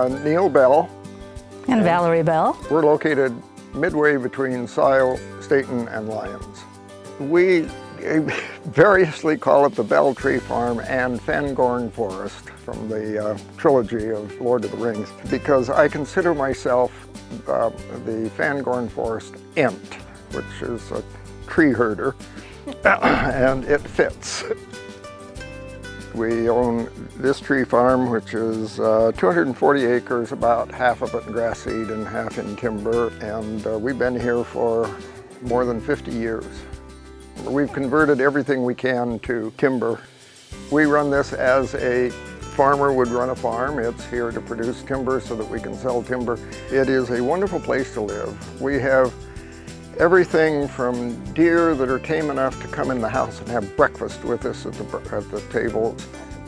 Neal Bell. And Valerie Bell. We're located midway between Sile, Staten, and Lyons. We variously call it the Bell Tree Farm and Fangorn Forest from the trilogy of Lord of the Rings, because I consider myself the Fangorn Forest Ent, which is a tree herder, and it fits. We own this tree farm, which is 240 acres, about half of it in grass seed and half in timber, and we've been here for more than 50 years. We've converted everything we can to timber. We run this as a farmer would run a farm. It's here to produce timber so that we can sell timber. It is a wonderful place to live. We have everything from deer that are tame enough to come in the house and have breakfast with us at the table.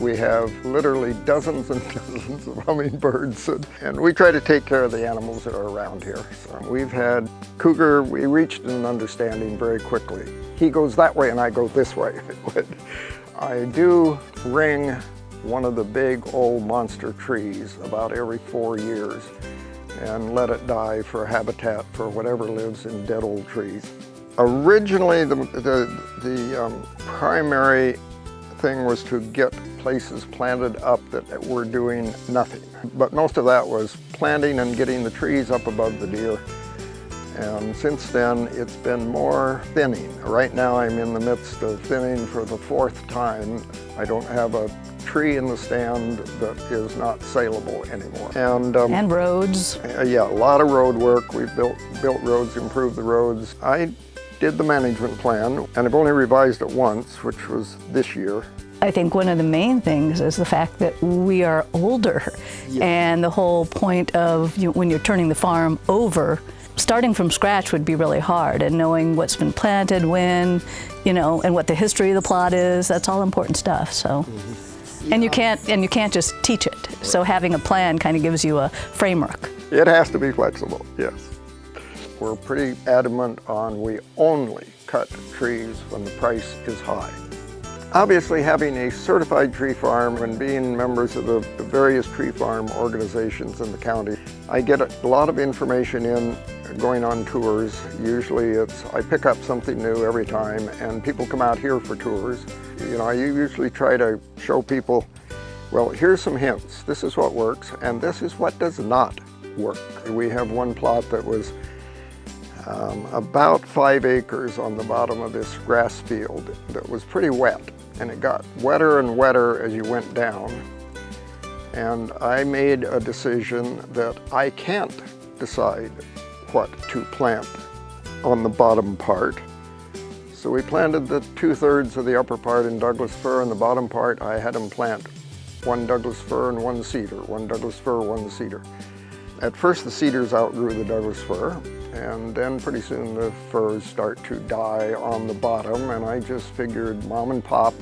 We have literally dozens and dozens of hummingbirds, and we try to take care of the animals that are around here. So we've had cougar. We reached an understanding very quickly. He goes that way and I go this way. I do ring one of the big old monster trees about every 4 years and let it die for habitat for whatever lives in dead old trees. Originally, the primary thing was to get places planted up that were doing nothing. But most of that was planting and getting the trees up above the deer. And since then, it's been more thinning. Right now, I'm in the midst of thinning for the 4th time. I don't have a tree in the stand that is not saleable anymore. And roads. Yeah, a lot of road work. We've built roads, improved the roads. I did the management plan, and I've only revised it once, which was this year. I think one of the main things is the fact that we are older. Yeah. And the whole point of when you're turning the farm over, starting from scratch would be really hard, and knowing what's been planted when, and what the history of the plot is, that's all important stuff. So, yeah. And you can't just teach it. Right. So having a plan kind of gives you a framework. It has to be flexible, yes. We're pretty adamant on we only cut trees when the price is high. Obviously, having a certified tree farm and being members of the various tree farm organizations in the county, I get a lot of information in going on tours. Usually I pick up something new every time, and people come out here for tours. I usually try to show people, well, here's some hints. This is what works, and this is what does not work. We have one plot that was about 5 acres on the bottom of this grass field that was pretty wet, and it got wetter and wetter as you went down. And I made a decision that I can't decide what to plant on the bottom part. So we planted the 2/3 of the upper part in Douglas fir, and the bottom part I had them plant 1 Douglas fir and 1 cedar, 1 Douglas fir, 1 cedar. At first the cedars outgrew the Douglas fir, and then pretty soon the firs start to die on the bottom, and I just figured Mom and Pop,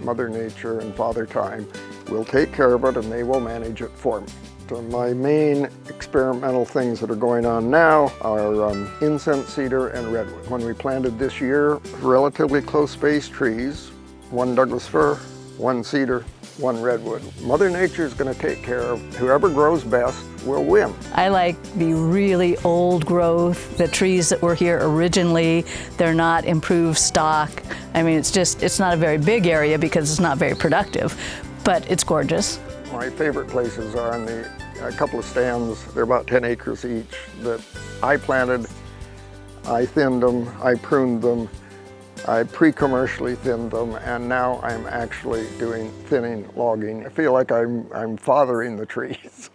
Mother Nature and Father Time will take care of it, and they will manage it for me. So my main experimental things that are going on now are incense cedar and redwood. When we planted this year, relatively close-spaced trees, 1 Douglas fir, 1 cedar, 1 redwood. Mother Nature is going to take care of whoever grows best will win. I like the really old growth, the trees that were here originally. They're not improved stock. I mean, it's not a very big area because it's not very productive, but it's gorgeous. My favorite places are on a couple of stands. They're about 10 acres each that I planted. I thinned them, I pruned them, I pre-commercially thinned them, and now I'm actually doing thinning logging. I feel like I'm fathering the trees.